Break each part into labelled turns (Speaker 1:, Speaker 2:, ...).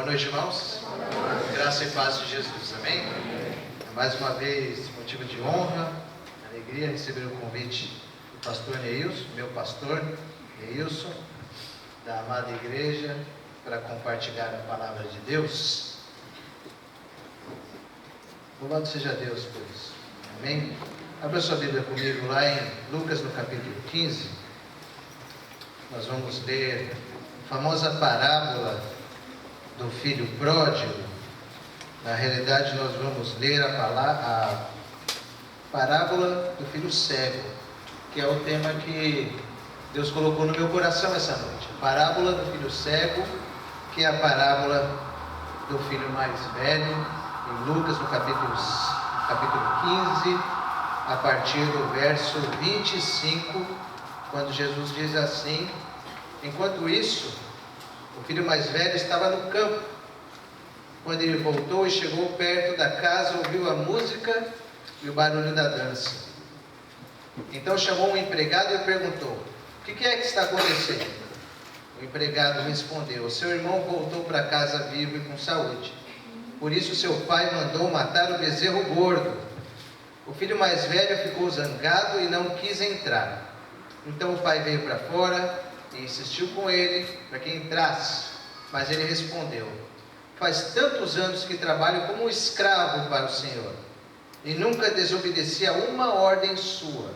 Speaker 1: Boa noite, irmãos. Graça e paz de Jesus, amém? Mais uma vez, motivo de honra, alegria receber o convite do pastor Neilson, meu pastor Neilson, da amada igreja, para compartilhar a palavra de Deus. Louvado seja Deus por isso, amém? Abra sua Bíblia comigo lá em Lucas, no capítulo 15. Nós vamos ler a famosa parábola do filho pródigo. Na realidade, nós vamos ler a parábola do filho cego, que é o tema que Deus colocou no meu coração essa noite. A parábola do filho cego, que é a parábola do filho mais velho, em Lucas, no capítulo 15, a partir do verso 25, quando Jesus diz assim: enquanto isso, o filho mais velho estava no campo. Quando ele voltou e chegou perto da casa, ouviu a música e o barulho da dança. Então chamou um empregado e perguntou: o que é que está acontecendo? O empregado respondeu: seu irmão voltou para casa vivo e com saúde. Por isso seu pai mandou matar o bezerro gordo. O filho mais velho ficou zangado e não quis entrar. Então o pai veio para fora e insistiu com ele para que entrasse. Mas ele respondeu: faz tantos anos que trabalho como um escravo para o Senhor, e nunca desobedeci a uma ordem sua.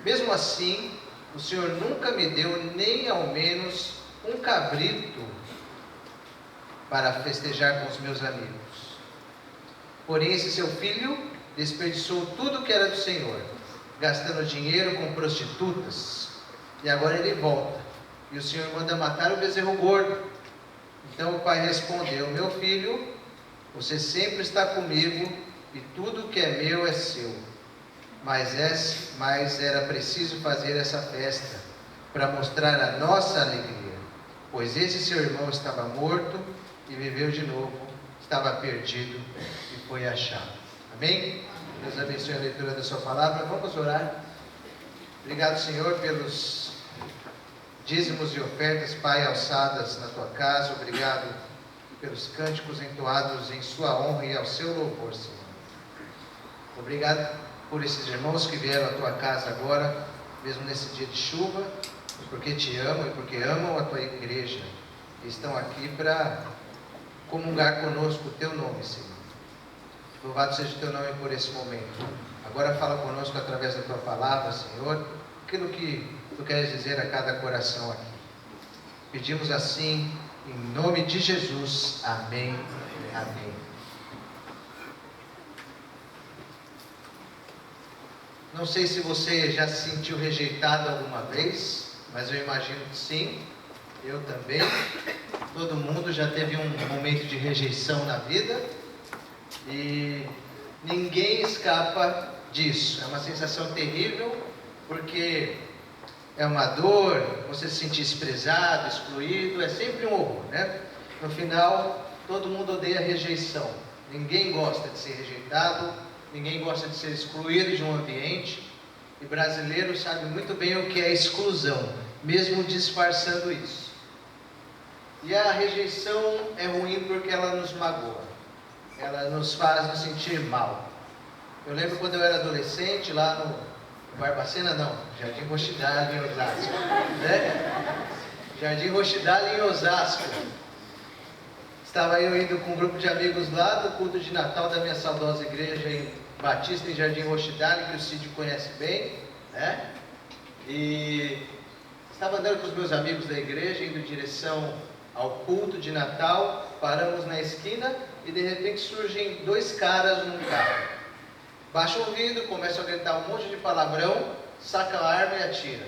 Speaker 1: Mesmo assim, o Senhor nunca me deu nem ao menos um cabrito para festejar com os meus amigos. Porém, esse seu filho desperdiçou tudo que era do Senhor, gastando dinheiro com prostitutas. E agora ele volta, e o Senhor manda matar o bezerro gordo. Então o pai respondeu: meu filho, você sempre está comigo, e tudo que é meu é seu. Mas era preciso fazer essa festa, para mostrar a nossa alegria. Pois esse seu irmão estava morto, e viveu de novo, estava perdido, e foi achado. Amém? Deus abençoe a leitura da sua palavra. Vamos orar. Obrigado, Senhor, pelos dízimos e ofertas, Pai, alçadas na tua casa. Obrigado pelos cânticos entoados em sua honra e ao seu louvor, Senhor. Obrigado por esses irmãos que vieram à tua casa agora, mesmo nesse dia de chuva, porque te amam e porque amam a tua igreja, e estão aqui para comungar conosco o teu nome, Senhor. Louvado seja o teu nome por esse momento. Agora fala conosco através da tua palavra, Senhor, aquilo que tu queres dizer a cada coração aqui. Pedimos assim, em nome de Jesus. Amém. Amém. Não sei se você já se sentiu rejeitado alguma vez, mas eu imagino que sim. Eu também. Todo mundo já teve um momento de rejeição na vida, e ninguém escapa disso. É uma sensação terrível, porque é uma dor, você se sentir desprezado, excluído, é sempre um horror, né? No final, todo mundo odeia a rejeição. Ninguém gosta de ser rejeitado, ninguém gosta de ser excluído de um ambiente, e brasileiro sabe muito bem o que é exclusão, mesmo disfarçando isso. E a rejeição é ruim porque ela nos magoa, ela nos faz nos sentir mal. Eu lembro quando eu era adolescente, lá no Barbacena, não, Jardim Rochidale em Osasco, né? Jardim Rochidale em Osasco. Estava eu indo com um grupo de amigos lá do culto de Natal da minha saudosa igreja em Batista, em Jardim Rochidale, que o Cid conhece bem, né? E estava andando com os meus amigos da igreja, indo em direção ao culto de Natal. Paramos na esquina e de repente surgem dois caras num carro. Baixam o vidro, começam a gritar um monte de palavrão, sacam a arma e atiram.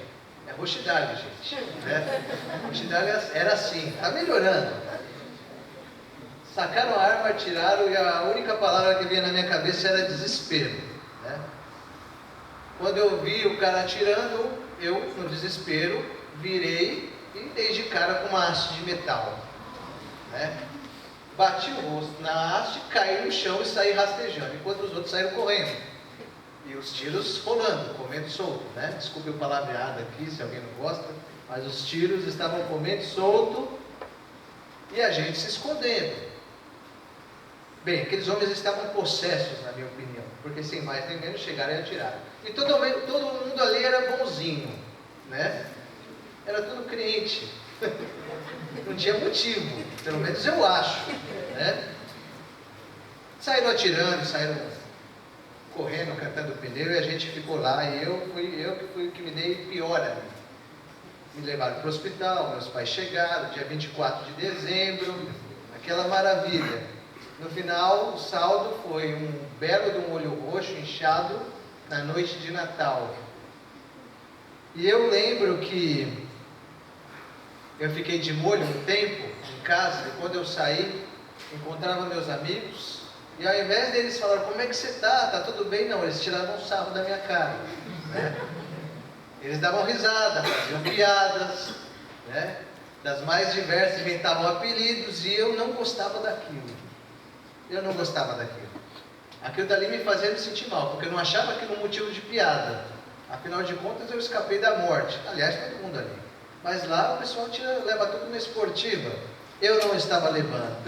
Speaker 1: É Rochidale, gente. Né? Rochidale era assim, está melhorando. Sacaram a arma, atiraram, e a única palavra que vinha na minha cabeça era desespero. Né? Quando eu vi o cara atirando, eu, no desespero, virei e dei de cara com uma haste de metal. Né? Bati o rosto na haste, caí no chão e saí rastejando, enquanto os outros saíram correndo. E os tiros rolando, comendo solto, né? Desculpe o palavreado aqui, se alguém não gosta, mas os tiros estavam comendo solto. e a gente se escondendo. Bem, aqueles homens estavam possessos, na minha opinião, porque sem mais nem menos chegaram e atiraram. E todo mundo ali era bonzinho, né? Era tudo crente. Não tinha motivo, pelo menos eu acho, né? Saíram atirando, saíram correndo, cantando pneu, e a gente ficou lá, e eu que fui o que me dei pior ali. Me levaram para o hospital, meus pais chegaram, dia 24 de dezembro, aquela maravilha. No final, o saldo foi um belo de um olho roxo inchado na noite de Natal. E eu lembro que eu fiquei de molho um tempo em casa, e quando eu saí, encontrava meus amigos, e ao invés deles falarem, como é que você está? Está tudo bem? Não, eles tiravam um sarro da minha cara, né? Eles davam risada, faziam piadas, né? Das mais diversas, inventavam apelidos, e eu não gostava daquilo. Eu não gostava daquilo. Aquilo dali me fazia me sentir mal, porque eu não achava aquilo um motivo de piada. Afinal de contas, eu escapei da morte. Aliás, todo mundo ali. Mas lá o pessoal leva tudo na esportiva. Eu não estava levando.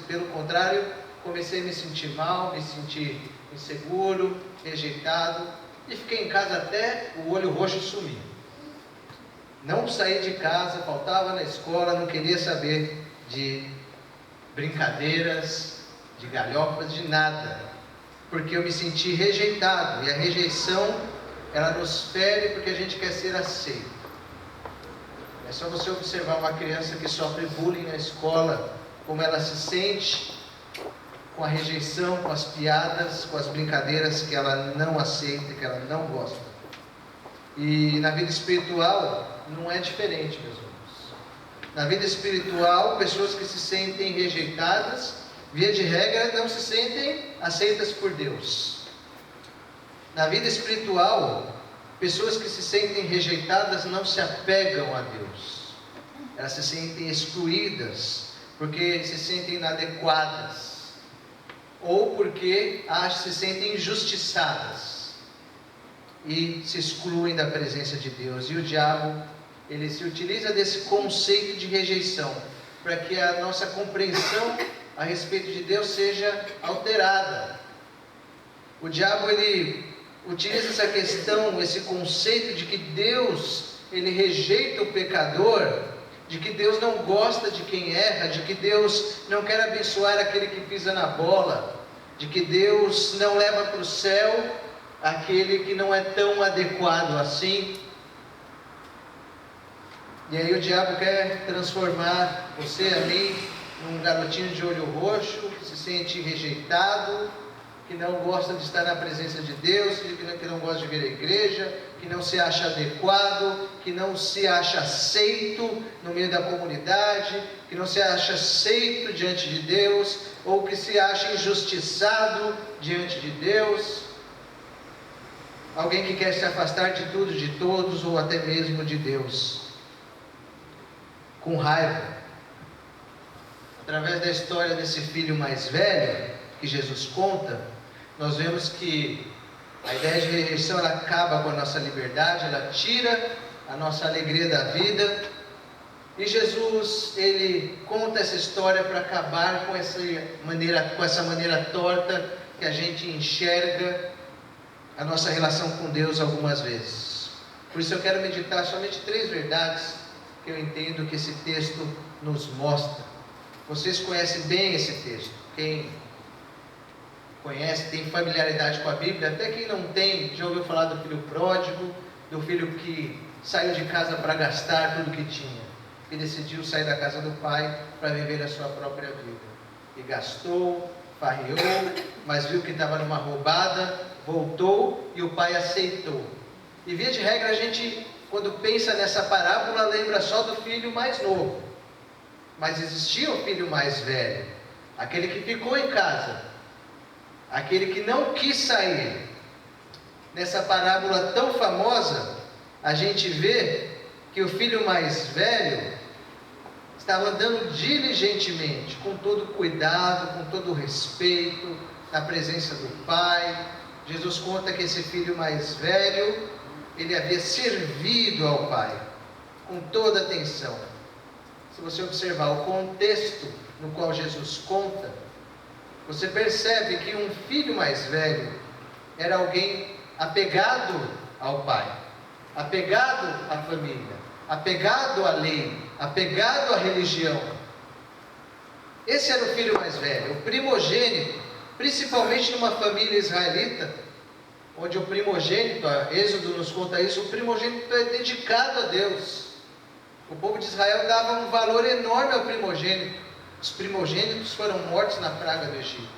Speaker 1: Pelo contrário, comecei a me sentir mal, me sentir inseguro, rejeitado. E fiquei em casa até o olho roxo sumir. Não saí de casa, faltava na escola, não queria saber de brincadeiras, de galhofas, de nada. Porque eu me senti rejeitado. E a rejeição, ela nos fere porque a gente quer ser aceito. É só você observar uma criança que sofre bullying na escola, como ela se sente com a rejeição, com as piadas, com as brincadeiras que ela não aceita, que ela não gosta. E na vida espiritual não é diferente, meus irmãos. Na vida espiritual, pessoas que se sentem rejeitadas, via de regra, não se sentem aceitas por Deus. Na vida espiritual, pessoas que se sentem rejeitadas não se apegam a Deus. Elas se sentem excluídas, porque se sentem inadequadas, ou porque se sentem injustiçadas, e se excluem da presença de Deus. E o diabo, ele se utiliza desse conceito de rejeição, para que a nossa compreensão a respeito de Deus seja alterada. O diabo, ele utiliza essa questão, esse conceito de que Deus, ele rejeita o pecador, de que Deus não gosta de quem erra, de que Deus não quer abençoar aquele que pisa na bola, de que Deus não leva para o céu aquele que não é tão adequado assim. E aí o diabo quer transformar você, a mim, num garotinho de olho roxo, que se sente rejeitado, que não gosta de estar na presença de Deus, que não gosta de vir à igreja, que não se acha adequado, que não se acha aceito no meio da comunidade, que não se acha aceito diante de Deus, ou que se acha injustiçado diante de Deus. Alguém que quer se afastar de tudo, de todos, ou até mesmo de Deus, com raiva. Através da história desse filho mais velho, que Jesus conta, nós vemos que a ideia de rejeição, ela acaba com a nossa liberdade, ela tira a nossa alegria da vida, e Jesus, ele conta essa história para acabar com essa maneira torta que a gente enxerga a nossa relação com Deus algumas vezes. Por isso eu quero meditar somente 3 verdades que eu entendo que esse texto nos mostra. Vocês conhecem bem esse texto. Quem conhece, tem familiaridade com a Bíblia, até quem não tem, já ouviu falar do filho pródigo, do filho que saiu de casa para gastar tudo que tinha, e decidiu sair da casa do pai para viver a sua própria vida. E gastou, farreou, mas viu que estava numa roubada, voltou e o pai aceitou. E via de regra a gente, quando pensa nessa parábola, lembra só do filho mais novo. Mas existia o filho mais velho, aquele que ficou em casa, aquele que não quis sair. Nessa parábola tão famosa, a gente vê que o filho mais velho estava andando diligentemente, com todo cuidado, com todo respeito, na presença do pai. Jesus conta que esse filho mais velho, ele havia servido ao pai, com toda atenção. se você observar o contexto no qual Jesus conta, você percebe que um filho mais velho era alguém apegado ao pai, apegado à família, apegado à lei, apegado à religião. Esse era o filho mais velho, o primogênito, principalmente numa família israelita, onde o primogênito, Êxodo nos conta isso, o primogênito é dedicado a Deus. O povo de Israel dava um valor enorme ao primogênito. Os primogênitos foram mortos na praga do Egito.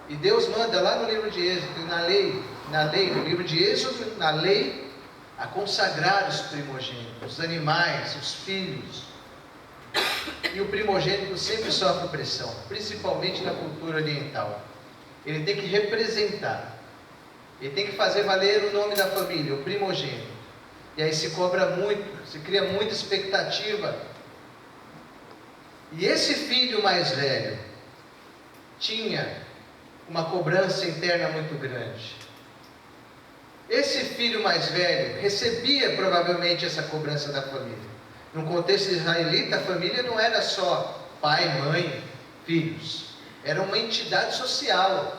Speaker 1: E Deus manda lá no livro de Êxodo, no livro de Êxodo, na lei, a consagrar os primogênitos, os animais, os filhos. E o primogênito sempre sofre pressão, principalmente na cultura oriental. Ele tem que representar, ele tem que fazer valer o nome da família, o primogênito. E aí se cobra muito, se cria muita expectativa. E esse filho mais velho tinha uma cobrança interna muito grande. Esse filho mais velho recebia provavelmente essa cobrança da família. No contexto israelita, a família não era só pai, mãe, filhos. Era uma entidade social.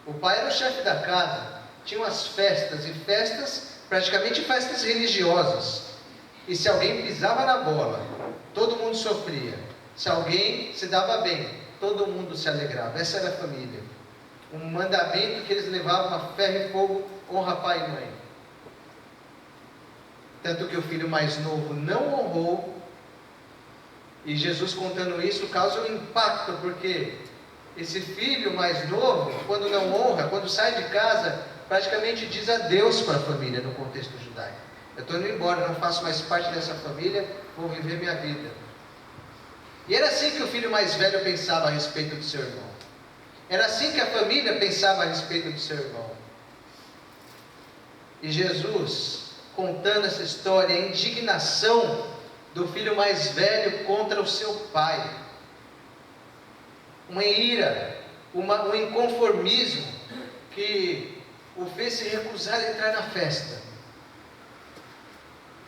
Speaker 1: O pai era o chefe da casa. Tinham as festas, e festas, praticamente festas religiosas. E se alguém pisava na bola, todo mundo sofria. Se alguém se dava bem, todo mundo se alegrava. Essa era a família. Um mandamento que eles levavam a ferro e fogo: honra pai e mãe. Tanto que o filho mais novo não honrou, e Jesus contando isso causa um impacto, porque esse filho mais novo, quando não honra, quando sai de casa, praticamente diz adeus para a família no contexto judaico. Eu estou indo embora, não faço mais parte dessa família, vou viver minha vida. E era assim que o filho mais velho pensava a respeito do seu irmão. Era assim que a família pensava a respeito do seu irmão. E Jesus, contando essa história, a indignação do filho mais velho contra o seu pai, uma ira, um inconformismo que o fez se recusar a entrar na festa.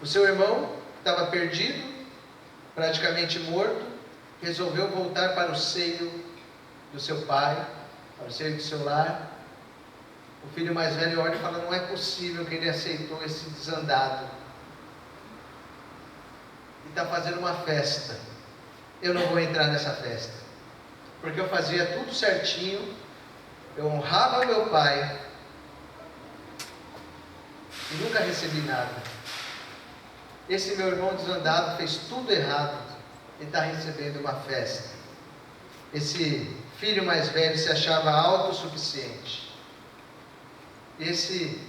Speaker 1: O seu irmão estava perdido, praticamente morto, resolveu voltar para o seio do seu pai, para o seio do seu lar. O filho mais velho olha e fala: não é possível que ele aceitou esse desandado e está fazendo uma festa. Eu não vou entrar nessa festa, porque eu fazia tudo certinho, eu honrava meu pai e nunca recebi nada. Esse meu irmão desandado fez tudo errado e está recebendo uma festa. Esse filho mais velho se achava autossuficiente. Esse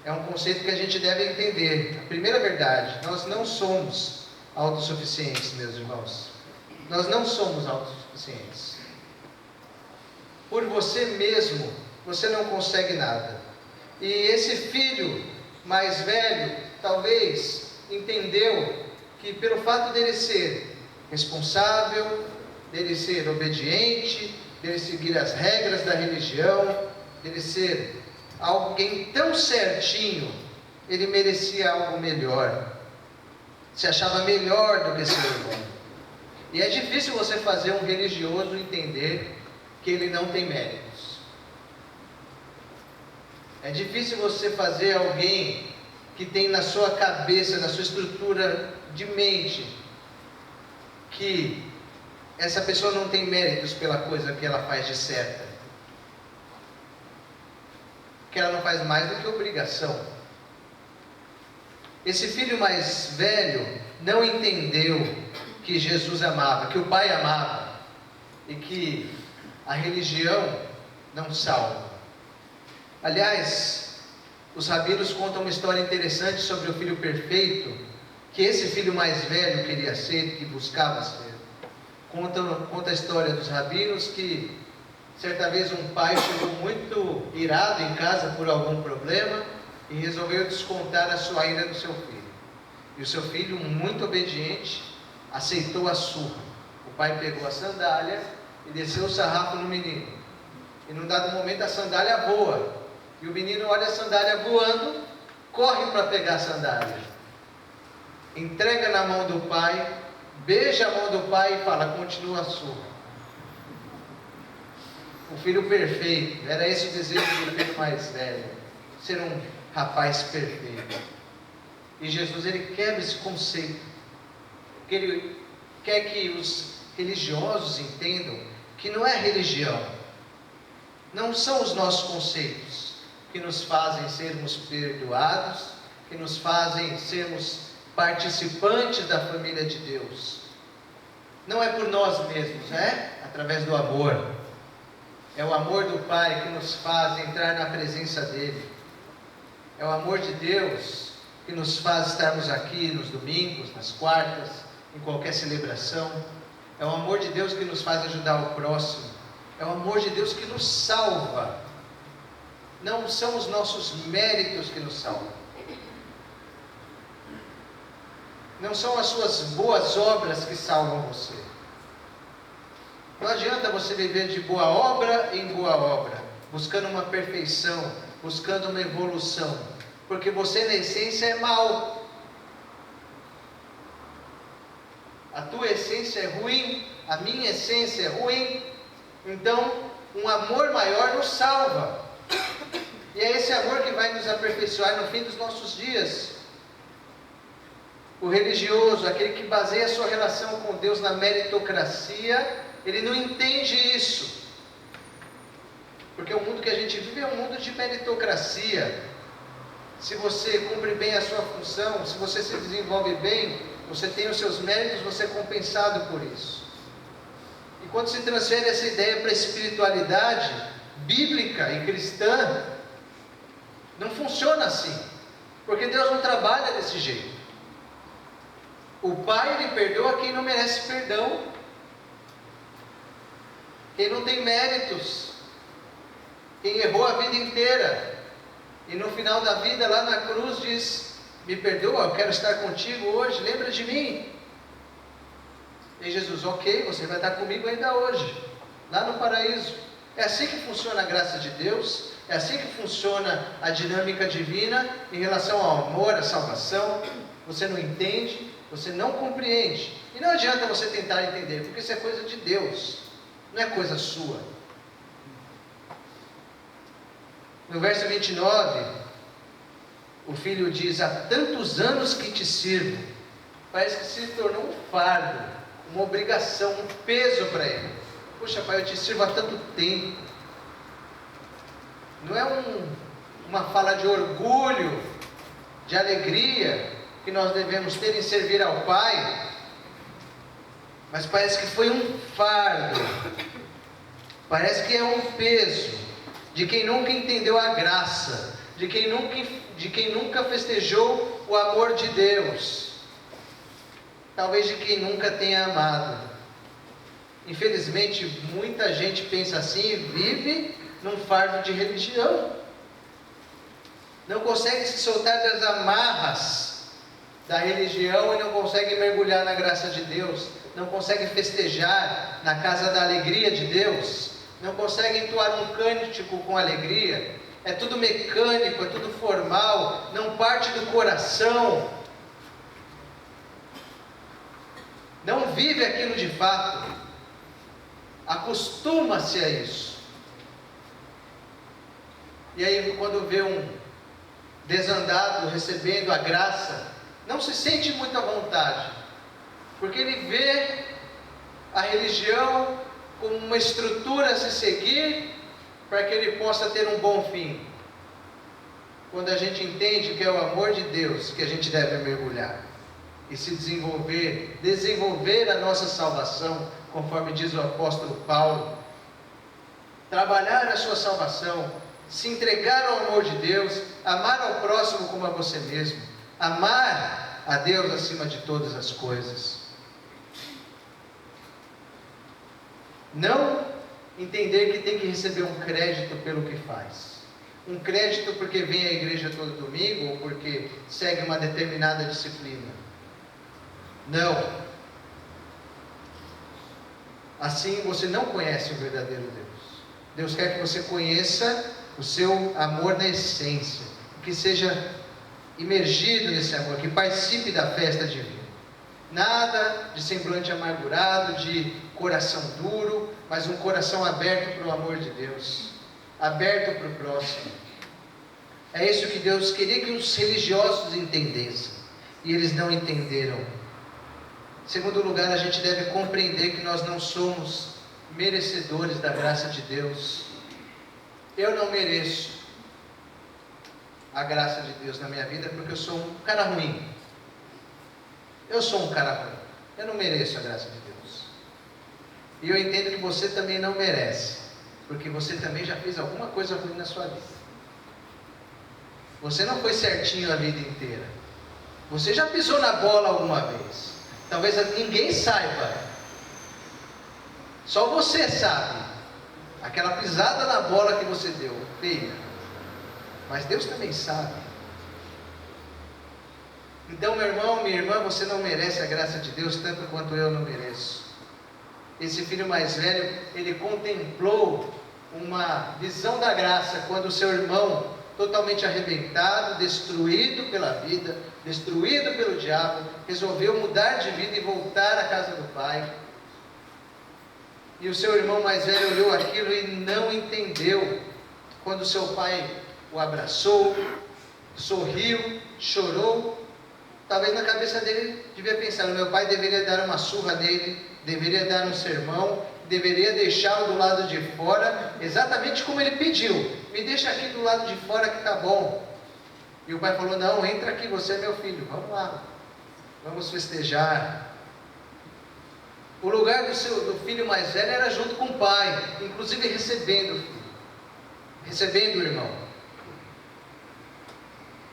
Speaker 1: é um conceito que a gente deve entender. A primeira verdade: nós não somos autossuficientes, meus irmãos. Nós não somos autossuficientes. Por você mesmo, você não consegue nada. E esse filho mais velho, talvez, entendeu que pelo fato dele ser responsável, dele ser obediente, dele seguir as regras da religião, dele ser alguém tão certinho, ele merecia algo melhor, se achava melhor do que seu irmão. E é difícil você fazer um religioso entender que ele não tem méritos. É difícil você fazer alguém que tem na sua cabeça, na sua estrutura de mente, que essa pessoa não tem méritos pela coisa que ela faz de certa, que ela não faz mais do que obrigação. Esse filho mais velho não entendeu que Jesus amava, que o pai amava, e que a religião não salva. Aliás, os rabinos contam uma história interessante sobre o filho perfeito, que esse filho mais velho queria ser, que buscava ser. Conta a história dos rabinos que certa vez um pai chegou muito irado em casa por algum problema e resolveu descontar a sua ira no seu filho. E o seu filho, muito obediente, aceitou a surra. O pai pegou a sandália e desceu o sarrafo no menino. E num dado momento a sandália voa. E o menino olha a sandália voando, corre para pegar a sandália. Entrega na mão do pai beija a mão do pai e fala: continua a sua. O filho perfeito, era esse o desejo do filho mais velho, ser um rapaz perfeito. E Jesus, ele quebra esse conceito, porque ele quer que os religiosos entendam que não é religião, não são os nossos conceitos que nos fazem sermos perdoados, que nos fazem sermos participantes da família de Deus. Não é por nós mesmos, é através do amor. É o amor do Pai que nos faz entrar na presença dEle. É o amor de Deus que nos faz estarmos aqui nos domingos, nas quartas, em qualquer celebração. É o amor de Deus que nos faz ajudar o próximo. É o amor de Deus que nos salva. Não são os nossos méritos que nos salvam. Não são as suas boas obras que salvam você. Não adianta você viver de boa obra em boa obra, buscando uma perfeição, buscando uma evolução, porque você na essência é mau. A tua essência é ruim, a minha essência é ruim. Então, um amor maior nos salva. E é esse amor que vai nos aperfeiçoar no fim dos nossos dias. O religioso, aquele que baseia a sua relação com Deus na meritocracia, ele não entende isso. Porque o mundo que a gente vive é um mundo de meritocracia. Se você cumpre bem a sua função, se você se desenvolve bem, você tem os seus méritos, você é compensado por isso. E quando se transfere essa ideia para a espiritualidade bíblica e cristã, não funciona assim. Porque Deus não trabalha desse jeito. O Pai, ele perdoa quem não merece perdão, quem não tem méritos, quem errou a vida inteira, e no final da vida, lá na cruz, diz: me perdoa, eu quero estar contigo hoje, lembra de mim. E Jesus: ok, você vai estar comigo ainda hoje, lá no paraíso. É assim que funciona a graça de Deus, é assim que funciona a dinâmica divina em relação ao amor, à salvação. Você não entende, você não compreende, e não adianta você tentar entender, porque isso é coisa de Deus, não é coisa sua. No verso 29, o filho diz: há tantos anos que te sirvo. Parece que se tornou um fardo, uma obrigação, um peso para ele. Poxa, pai, eu te sirvo há tanto tempo. Não é uma fala de orgulho, de alegria que nós devemos ter em servir ao Pai, mas parece que foi um fardo, parece que é um peso de quem nunca entendeu a graça, de quem nunca festejou o amor de Deus, talvez de quem nunca tenha amado. Infelizmente, muita gente pensa assim e vive num fardo de religião, não consegue se soltar das amarras da religião e não consegue mergulhar na graça de Deus, não consegue festejar na casa da alegria de Deus, não consegue entoar um cântico com alegria. É tudo mecânico, é tudo formal, não parte do coração, não vive aquilo de fato, acostuma-se a isso. E aí, quando vê um desandado recebendo a graça, não se sente muito à vontade, porque ele vê a religião como uma estrutura a se seguir para que ele possa ter um bom fim. Quando a gente entende que é o amor de Deus que a gente deve mergulhar e se desenvolver a nossa salvação, conforme diz o apóstolo Paulo, trabalhar a sua salvação, se entregar ao amor de Deus, amar ao próximo como a você mesmo, amar a Deus acima de todas as coisas. Não entender que tem que receber um crédito pelo que faz, um crédito porque vem à igreja todo domingo ou porque segue uma determinada disciplina. Não. Assim você não conhece o verdadeiro Deus. Deus quer que você conheça o seu amor na essência, que seja imergido nesse amor, que participe da festa divina. Nada de semblante amargurado, de coração duro, mas um coração aberto para o amor de Deus, aberto para o próximo. É isso que Deus queria que os religiosos entendessem, e eles não entenderam. Em segundo lugar, a gente deve compreender que nós não somos merecedores da graça de Deus. Eu não mereço a graça de Deus na minha vida, porque eu sou um cara ruim. Eu sou um cara ruim. Eu não mereço a graça de Deus. E eu entendo que você também não merece, porque você também já fez alguma coisa ruim na sua vida. Você não foi certinho a vida inteira. Você já pisou na bola alguma vez. Talvez ninguém saiba. Só você sabe. Aquela pisada na bola que você deu, feia. Mas Deus também sabe. Então, meu irmão, minha irmã, você não merece a graça de Deus tanto quanto eu não mereço. Esse filho mais velho, ele contemplou uma visão da graça quando o seu irmão, totalmente arrebentado, destruído pela vida, destruído pelo diabo, resolveu mudar de vida e voltar à casa do pai. E o seu irmão mais velho olhou aquilo e não entendeu. Quando o seu pai o abraçou, sorriu, chorou, talvez na cabeça dele devia pensar: meu pai deveria dar uma surra nele, deveria dar um sermão, deveria deixá-lo do lado de fora, exatamente como ele pediu: me deixa aqui do lado de fora que está bom. E o pai falou: não, entra aqui, você é meu filho, vamos lá, vamos festejar. O lugar do filho mais velho era junto com o pai, inclusive recebendo o filho, recebendo o irmão.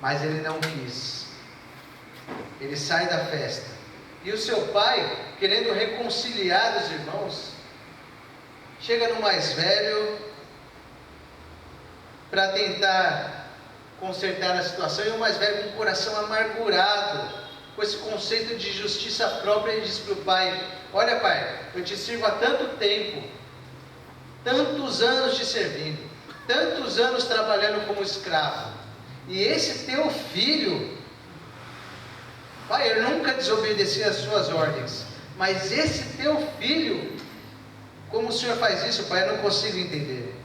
Speaker 1: Mas ele não quis. Ele sai da festa. E o seu pai, querendo reconciliar os irmãos, chega no mais velho para tentar consertar a situação. E o mais velho, com o coração amargurado, com esse conceito de justiça própria, ele diz para o pai: olha, pai, eu te sirvo há tanto tempo, tantos anos te servindo, tantos anos trabalhando como escravo, e esse teu filho, pai, eu nunca desobedeci às suas ordens, mas esse teu filho, como o senhor faz isso, pai, eu não consigo entender.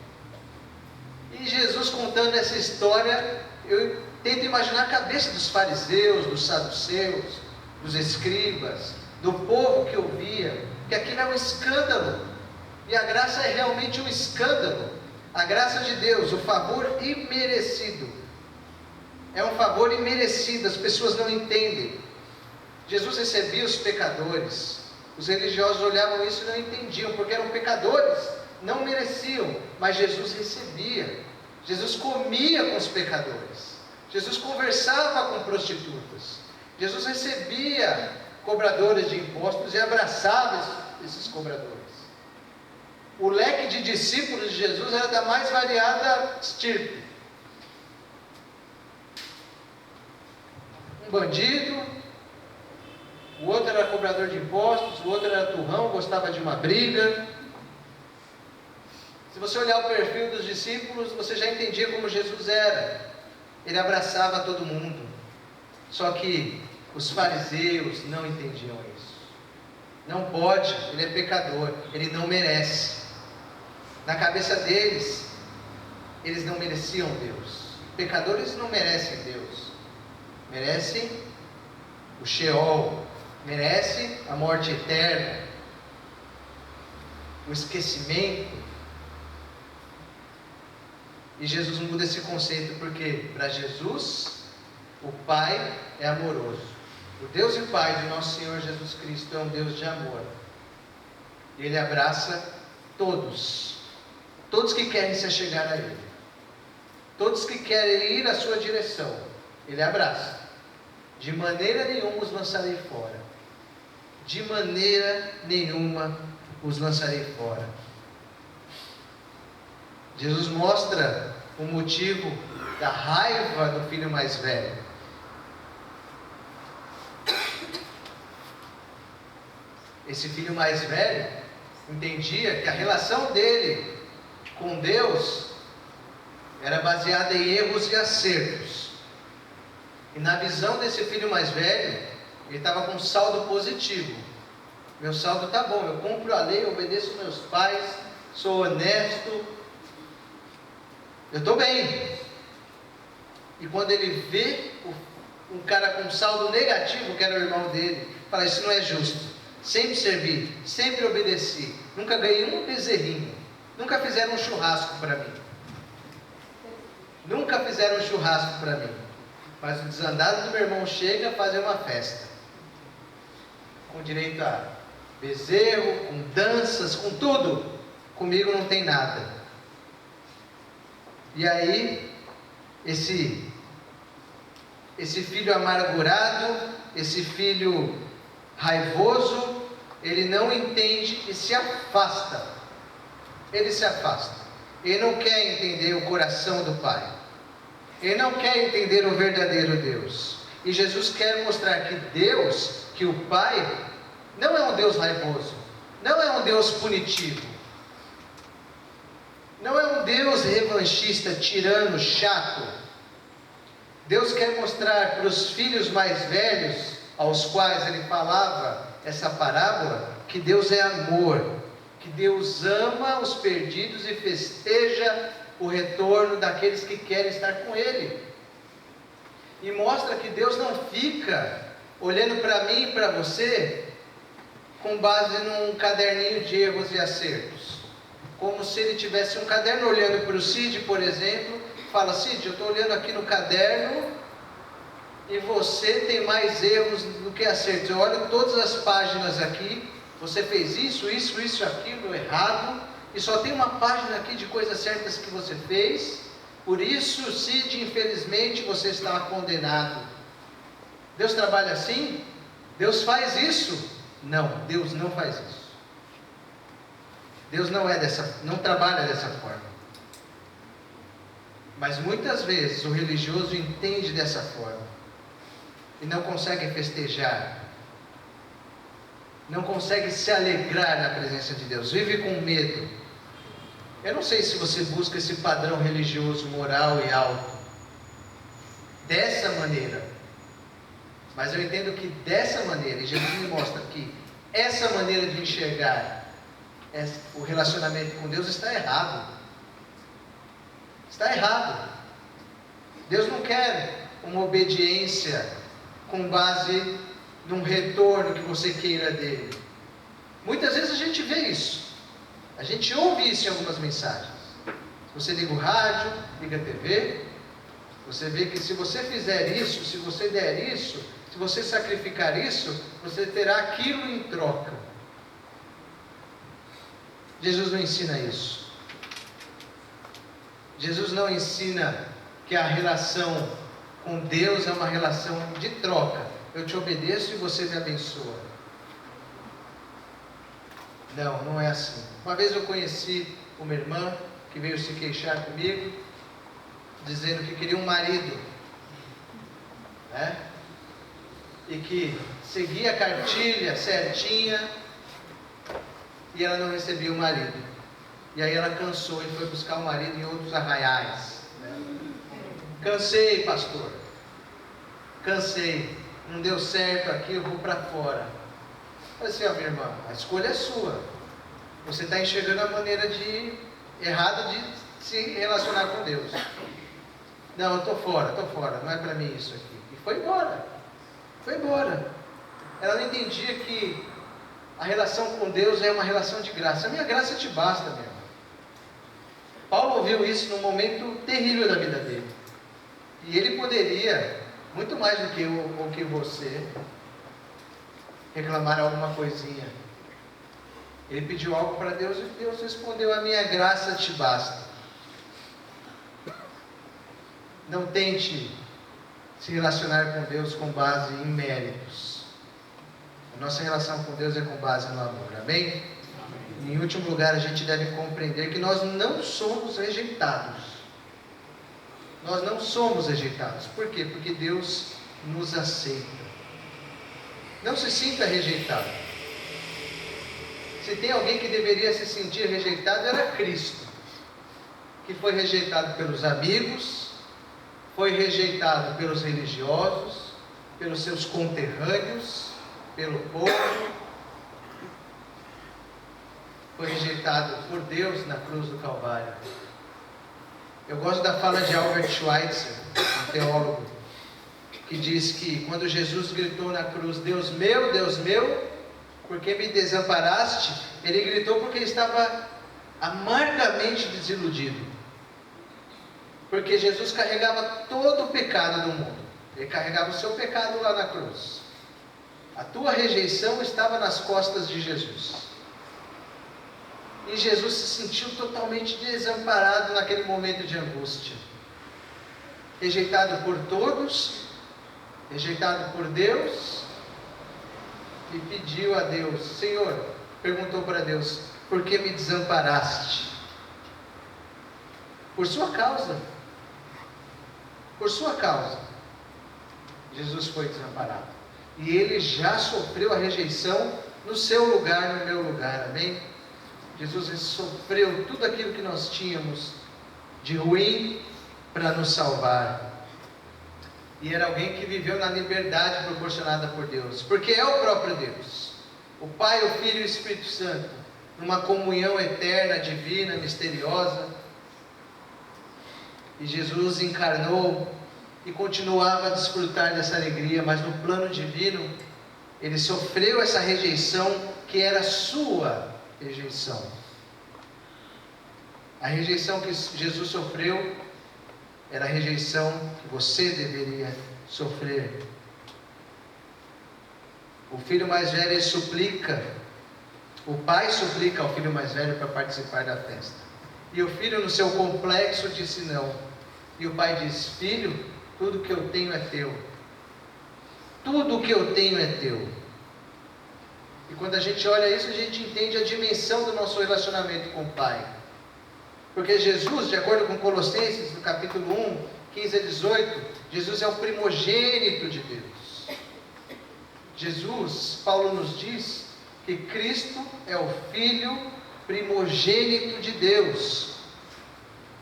Speaker 1: E Jesus contando essa história, eu tento imaginar a cabeça dos fariseus, dos saduceus, dos escribas, do povo que ouvia, que aquilo é um escândalo, e a graça é realmente um escândalo. A graça de Deus, o favor imerecido, é um favor imerecido, as pessoas não entendem. Jesus recebia os pecadores, os religiosos olhavam isso e não entendiam, porque eram pecadores, não mereciam, mas Jesus recebia. Jesus comia com os pecadores, Jesus conversava com prostitutas, Jesus recebia cobradores de impostos e abraçava esses cobradores. O leque de discípulos de Jesus era da mais variada estirpe. Um bandido, o outro era cobrador de impostos, o outro era turrão, gostava de uma briga. Se você olhar o perfil dos discípulos, você já entendia como Jesus era. Ele abraçava todo mundo. Só que os fariseus não entendiam isso. Não pode, ele é pecador, ele não merece. Na cabeça deles, eles não mereciam Deus. Pecadores não merecem Deus. Merecem o Sheol, merece a morte eterna, o esquecimento. E Jesus muda esse conceito, porque para Jesus o Pai é amoroso. O Deus e Pai de nosso Senhor Jesus Cristo é um Deus de amor. Ele abraça todos que querem se achegar a Ele, todos que querem ir à sua direção, Ele abraça. De maneira nenhuma os lançarei fora. De maneira nenhuma os lançarei fora. Jesus mostra o motivo da raiva do filho mais velho. Esse filho mais velho entendia que a relação dele com Deus era baseada em erros e acertos. E na visão desse filho mais velho, Ele estava com um saldo positivo. Meu saldo está bom, eu cumpro a lei, obedeço meus pais, sou honesto, eu estou bem. E quando ele vê um cara com um saldo negativo, que era o irmão dele, fala: isso não é justo. Sempre servi, sempre obedeci, nunca ganhei um bezerrinho, nunca fizeram um churrasco para mim. Nunca fizeram um churrasco para mim. Mas o desandado do meu irmão chega a fazer uma festa, com direito a bezerro, com danças, com tudo. Comigo não tem nada. E aí, esse filho amargurado, esse filho raivoso, ele não entende e se afasta. Ele se afasta. Ele não quer entender o coração do Pai. Ele não quer entender o verdadeiro Deus. E Jesus quer mostrar que Deus, que o Pai, não é um Deus raivoso, não é um Deus punitivo, não é um Deus revanchista, tirano, chato. Deus quer mostrar para os filhos mais velhos, aos quais ele falava essa parábola, que Deus é amor, que Deus ama os perdidos e festeja o retorno daqueles que querem estar com Ele. E mostra que Deus não fica olhando para mim e para você com base num caderninho de erros e acertos, como se ele tivesse um caderno olhando para o Cid, por exemplo, fala: Cid, eu estou olhando aqui no caderno e você tem mais erros do que acertos. Eu olho todas as páginas aqui, você fez isso, aquilo errado, e só tem uma página aqui de coisas certas que você fez. Por isso, Cid, infelizmente você está condenado. Deus trabalha assim? Deus faz isso? Não, Deus não faz isso. Deus não trabalha dessa forma. Mas muitas vezes o religioso entende dessa forma e não consegue festejar, não consegue se alegrar na presença de Deus, vive com medo. Eu não sei se você busca esse padrão religioso, moral e alto dessa maneira, mas eu entendo que dessa maneira, e Jesus me mostra que essa maneira de enxergar o relacionamento com Deus está errado. Está errado. Deus não quer uma obediência com base num retorno que você queira dele. Muitas vezes a gente vê isso, a gente ouve isso em algumas mensagens. Você liga o rádio, liga a TV, você vê que se você fizer isso, se você der isso, se você sacrificar isso, você terá aquilo em troca. Jesus não ensina isso. Jesus não ensina que a relação com Deus é uma relação de troca. Eu te obedeço e você me abençoa. Não, não é assim. Uma vez eu conheci uma irmã que veio se queixar comigo, dizendo que queria um marido, né? E que seguia a cartilha certinha e ela não recebia o marido. E aí ela cansou e foi buscar o marido em outros arraiais, né? Cansei, pastor, cansei, não deu certo aqui, eu vou para fora. Eu falei assim: ó, minha irmã, a escolha é sua. Você está enxergando a maneira errada de se relacionar com Deus. Não, eu estou fora, não é para mim isso aqui. E foi embora. Ela não entendia que a relação com Deus é uma relação de graça. A minha graça te basta, meu irmão. Paulo ouviu isso num momento terrível da vida dele. E ele poderia, muito mais do que você, reclamar alguma coisinha. Ele pediu algo para Deus e Deus respondeu: a minha graça te basta. Não tente se relacionar com Deus com base em méritos. A nossa relação com Deus é com base no amor, amém? Amém. Em último lugar, a gente deve compreender que nós não somos rejeitados. Nós não somos rejeitados. Por quê? Porque Deus nos aceita. Não se sinta rejeitado. Se tem alguém que deveria se sentir rejeitado, era Cristo, que foi rejeitado pelos amigos, foi rejeitado pelos religiosos, pelos seus conterrâneos, pelo povo, foi rejeitado por Deus na cruz do Calvário. Eu gosto da fala de Albert Schweitzer, um teólogo, que diz que quando Jesus gritou na cruz, Deus meu, por que me desamparaste? Ele gritou porque ele estava amargamente desiludido. Porque Jesus carregava todo o pecado do mundo. Ele carregava o seu pecado lá na cruz. A tua rejeição estava nas costas de Jesus. E Jesus se sentiu totalmente desamparado naquele momento de angústia. Rejeitado por todos, rejeitado por Deus, e pediu a Deus, Senhor, perguntou para Deus, por que me desamparaste? Por sua causa. Por sua causa, Jesus foi desamparado. E ele já sofreu a rejeição no seu lugar, no meu lugar, amém? Jesus sofreu tudo aquilo que nós tínhamos de ruim para nos salvar. E era alguém que viveu na liberdade proporcionada por Deus, porque é o próprio Deus, o Pai, o Filho e o Espírito Santo, numa comunhão eterna, divina, misteriosa. E Jesus encarnou e continuava a desfrutar dessa alegria, mas no plano divino, ele sofreu essa rejeição que era sua rejeição. A rejeição que Jesus sofreu era a rejeição que você deveria sofrer. O filho mais velho suplica, o pai suplica ao filho mais velho para participar da festa. E o filho, no seu complexo, disse não. E o pai diz, filho, tudo que eu tenho é teu. Tudo que eu tenho é teu. E quando a gente olha isso, a gente entende a dimensão do nosso relacionamento com o Pai. Porque Jesus, de acordo com Colossenses, no capítulo 1, 15 a 18, Jesus é o primogênito de Deus. Jesus, Paulo nos diz que Cristo é o Filho primogênito de Deus.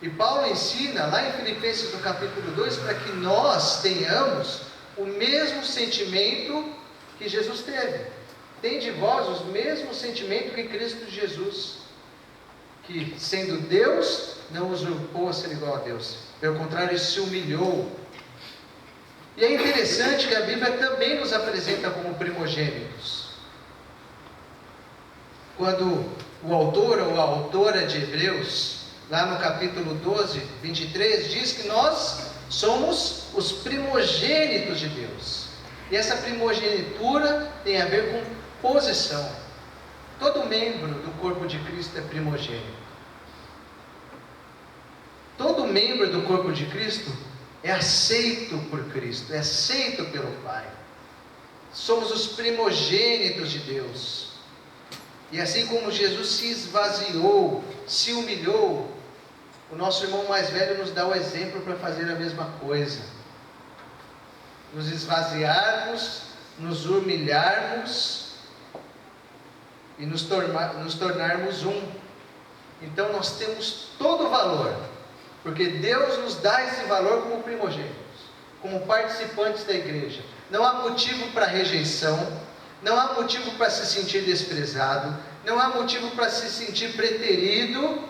Speaker 1: E Paulo ensina, lá em Filipenses, no capítulo 2, para que nós tenhamos o mesmo sentimento que Jesus teve. Tem de vós o mesmo sentimento que Cristo Jesus, que sendo Deus, não usurpou a ser igual a Deus. Pelo contrário, ele se humilhou. E é interessante que a Bíblia também nos apresenta como primogênitos. Quando o autor ou a autora de Hebreus, lá no capítulo 12, 23, diz que nós somos os primogênitos de Deus. E essa primogenitura tem a ver com posição. Todo membro do corpo de Cristo é primogênito. Todo membro do corpo de Cristo é aceito por Cristo, é aceito pelo Pai. Somos os primogênitos de Deus. E assim como Jesus se esvaziou, se humilhou, o nosso irmão mais velho nos dá o exemplo para fazer a mesma coisa. Nos esvaziarmos, nos humilharmos e nos tornarmos um. Então nós temos todo o valor, porque Deus nos dá esse valor como primogênitos, como participantes da igreja. Não há motivo para rejeição, não há motivo para se sentir desprezado, não há motivo para se sentir preterido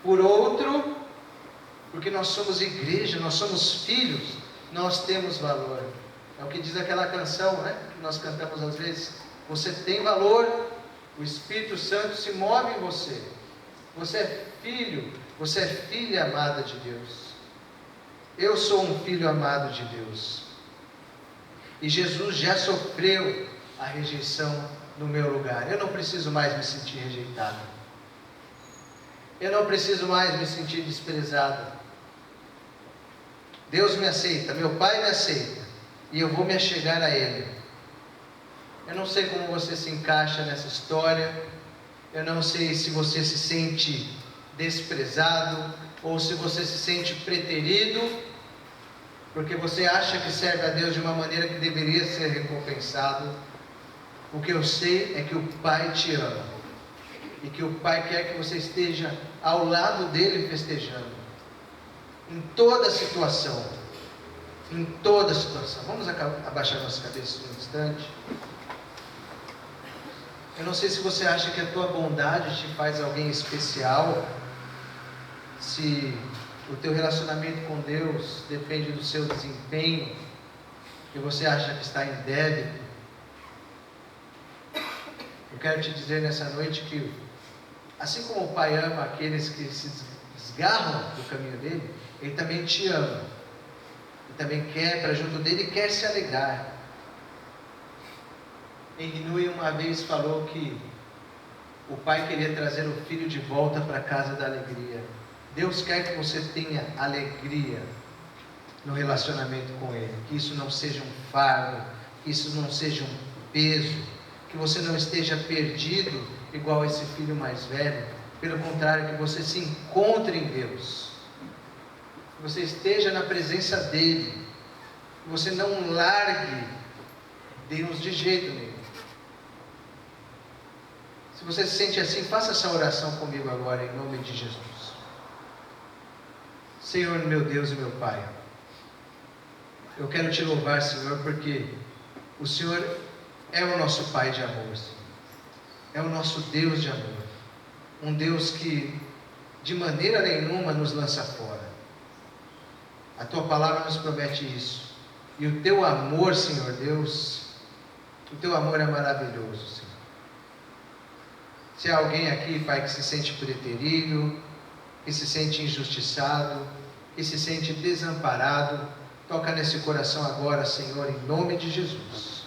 Speaker 1: por outro, porque nós somos igreja, nós somos filhos, nós temos valor. É o que diz aquela canção, né, que nós cantamos às vezes. Você tem valor, o Espírito Santo se move em você. Você é filho, você é filha amada de Deus. Eu sou um filho amado de Deus. E Jesus já sofreu a rejeição no meu lugar. Eu não preciso mais me sentir rejeitado. Eu não preciso mais me sentir desprezado. Deus me aceita, meu Pai me aceita, e eu vou me achegar a Ele. Eu não sei como você se encaixa nessa história, eu não sei se você se sente desprezado, ou se você se sente preterido, porque você acha que serve a Deus de uma maneira que deveria ser recompensado. O que eu sei é que o Pai te ama, e que o Pai quer que você esteja ao lado dele festejando, em toda situação. em toda situação. Vamos abaixar nossa cabeça um instante. Eu não sei se você acha que a tua bondade te faz alguém especial, se o teu relacionamento com Deus depende do seu desempenho, e você acha que está em débito. Eu quero te dizer nessa noite que, assim como o Pai ama aqueles que se desgarram do caminho dele, Ele também te ama. Ele também quer para junto dele e quer se alegrar. Henry Nouwen uma vez falou que o pai queria trazer o filho de volta para a casa da alegria. Deus quer que você tenha alegria no relacionamento com Ele, que isso não seja um fardo, que isso não seja um peso, que você não esteja perdido igual esse filho mais velho. Pelo contrário, que você se encontre em Deus, que você esteja na presença dEle, que você não largue Deus de jeito nenhum. Se você se sente assim, faça essa oração comigo agora, em nome de Jesus. Senhor, meu Deus e meu Pai, eu quero te louvar, Senhor, porque o Senhor é o nosso Pai de amor, Senhor. É o nosso Deus de amor. Um Deus que de maneira nenhuma nos lança fora. A Tua palavra nos promete isso. E o Teu amor, Senhor Deus, o Teu amor é maravilhoso, Senhor. Se há alguém aqui, Pai, que se sente preterido, que se sente injustiçado, que se sente desamparado, toca nesse coração agora, Senhor, em nome de Jesus.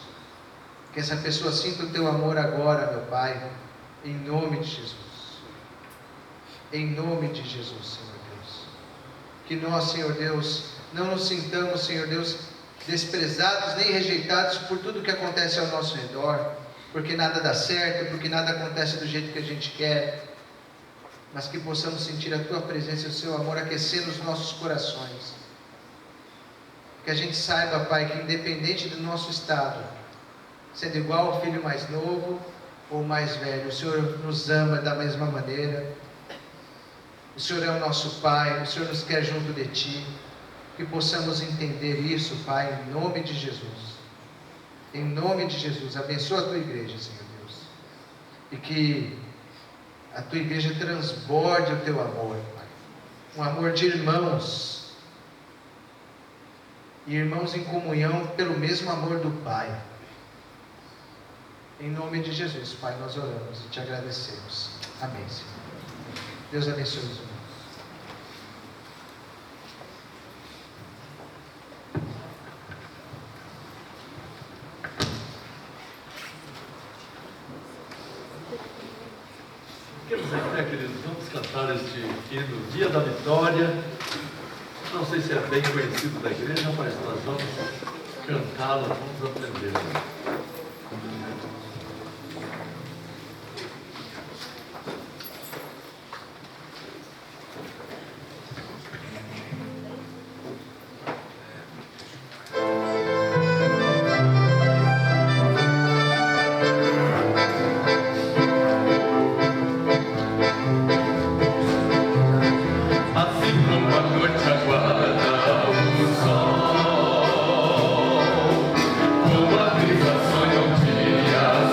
Speaker 1: Que essa pessoa sinta o Teu amor agora, meu Pai, em nome de Jesus. Em nome de Jesus, Senhor Deus. Que nós, Senhor Deus, não nos sintamos, Senhor Deus, desprezados nem rejeitados por tudo que acontece ao nosso redor, porque nada dá certo, porque nada acontece do jeito que a gente quer, mas que possamos sentir a Tua presença e o Seu amor aquecer nos nossos corações. Que a gente saiba, Pai, que independente do nosso estado, sendo igual ao filho mais novo ou mais velho, o Senhor nos ama da mesma maneira. O Senhor é o nosso Pai, o Senhor nos quer junto de Ti. Que possamos entender isso, Pai, em nome de Jesus. Em nome de Jesus, abençoa a Tua igreja, Senhor Deus. E que a Tua igreja transborde o Teu amor, Pai. Um amor de irmãos. E irmãos em comunhão pelo mesmo amor do Pai. Em nome de Jesus, Pai, nós oramos e Te agradecemos. Amém, Senhor. Deus abençoe os irmãos.
Speaker 2: Queridos, vamos cantar este hino, Dia da Vitória. Não sei se é bem conhecido da igreja, mas nós vamos cantá-lo, vamos aprender.
Speaker 3: Sonho um dia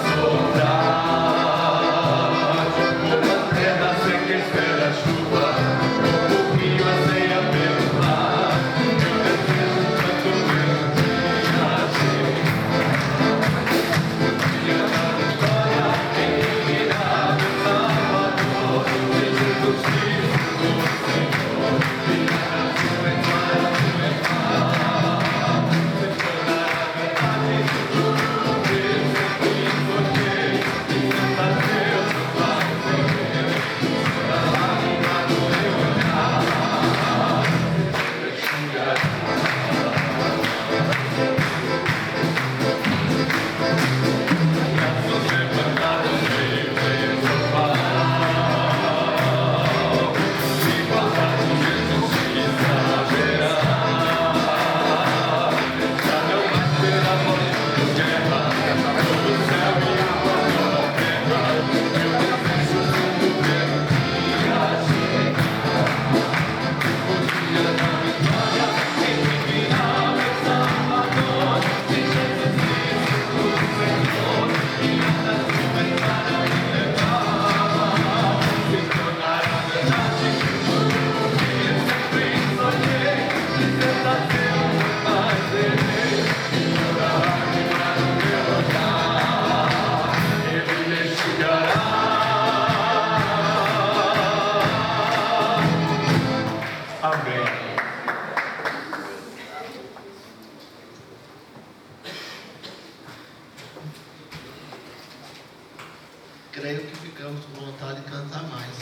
Speaker 3: creio que ficamos com vontade de cantar mais.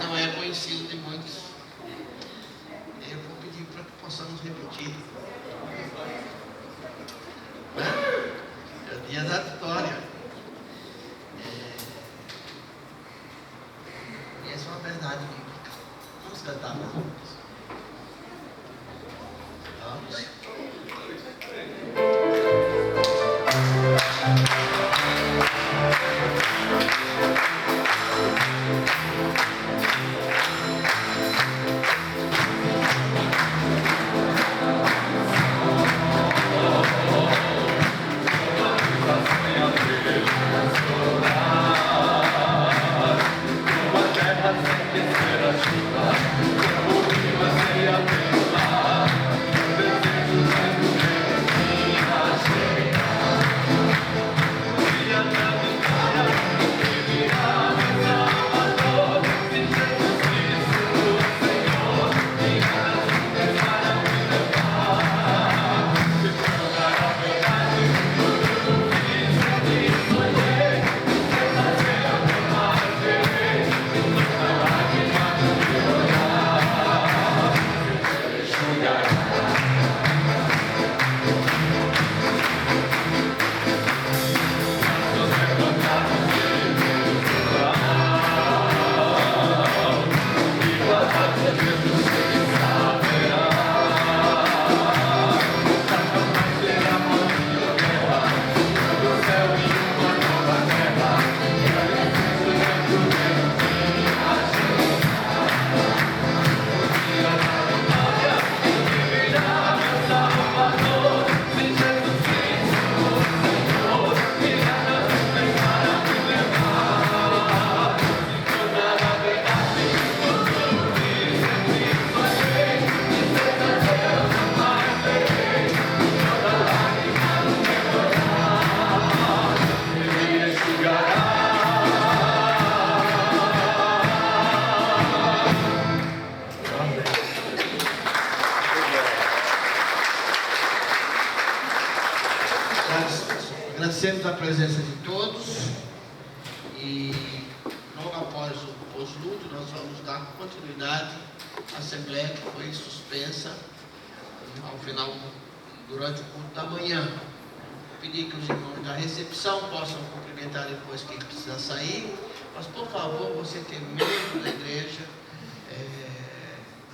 Speaker 3: Não é conhecido de muitos. Eu vou pedir para que possamos repetir. É o dia da vitória. E essa é uma verdade bíblica. Vamos cantar mais uma vez. Vamos. Agradecemos a presença de todos e logo após o pós-luto nós vamos dar continuidade à assembleia que foi suspensa ao final, durante o culto da manhã. Pedir que os irmãos da recepção possam cumprimentar depois quem precisa sair, mas por favor, você que é membro da igreja,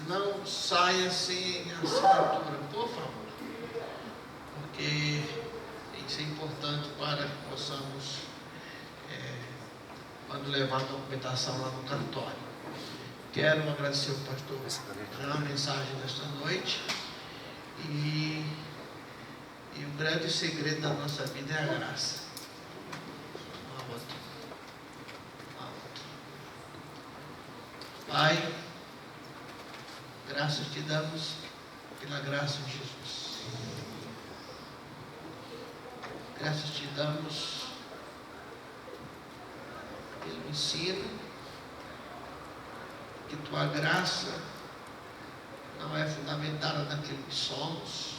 Speaker 3: não saia sem a assinatura, por favor, porque isso é importante para que possamos, quando levar a documentação lá no cartório. Quero agradecer ao pastor pela mensagem desta noite. E o grande segredo da nossa vida é a graça. Pai, graças te damos pela graça de Jesus. Graças te damos pelo ensino que tua graça não é fundamentada naquilo que somos,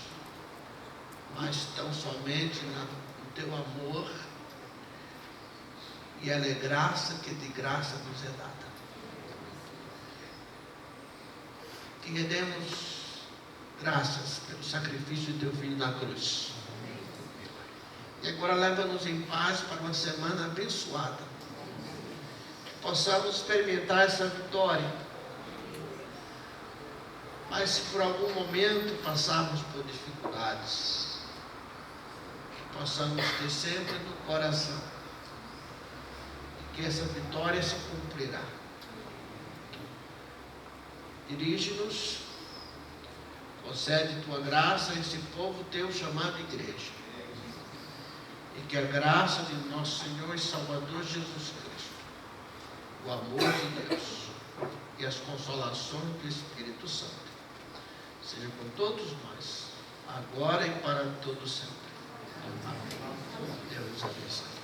Speaker 3: mas tão somente no teu amor, e ela é graça que de graça nos é dada. Que rendemos graças pelo sacrifício de teu Filho na cruz. E agora leva-nos em paz para uma semana abençoada. Que possamos experimentar essa vitória. Mas se por algum momento passarmos por dificuldades, que possamos ter sempre no coração que essa vitória se cumprirá. Dirige-nos, concede tua graça a esse povo teu chamado igreja. E que a graça de nosso Senhor e Salvador Jesus Cristo, o amor de Deus e as consolações do Espírito Santo seja com todos nós, agora e para todo sempre. Amém. Deus abençoe.